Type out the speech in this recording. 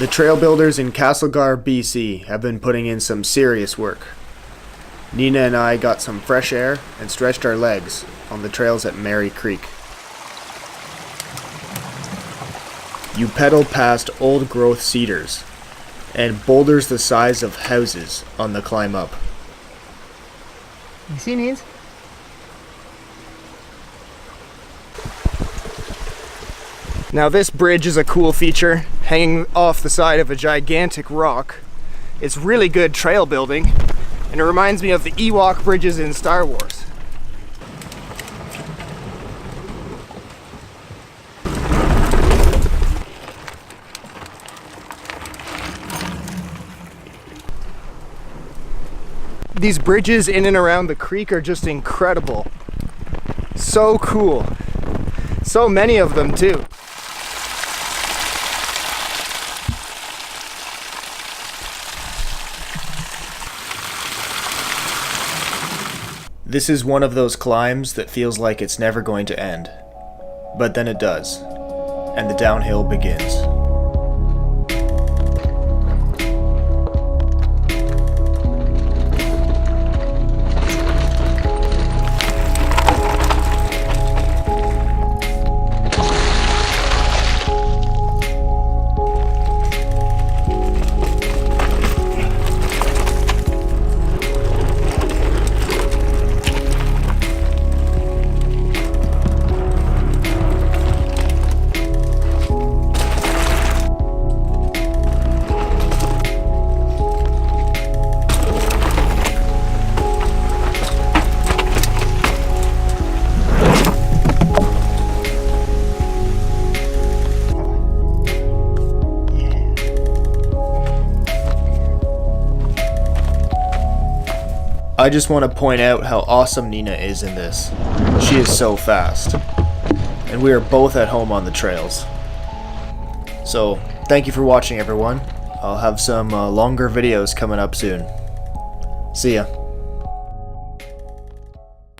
The trail builders in Castlegar, BC have been putting in some serious work. Nina and I got some fresh air and stretched our legs on the trails at Mary Creek. You pedal past old growth cedars and boulders the size of houses on the climb up. You see these? Now this bridge is a cool feature, hanging off the side of a gigantic rock. It's really good trail building, and it reminds me of the Ewok bridges in Star Wars. These bridges in and around the creek are just incredible. So cool. So many of them too. This is one of those climbs that feels like it's never going to end. But then it does, and the downhill begins. I just want to point out how awesome Nina is in this. She is so fast. And we are both at home on the trails. So, thank you for watching everyone. I'll have some longer videos coming up soon. See ya.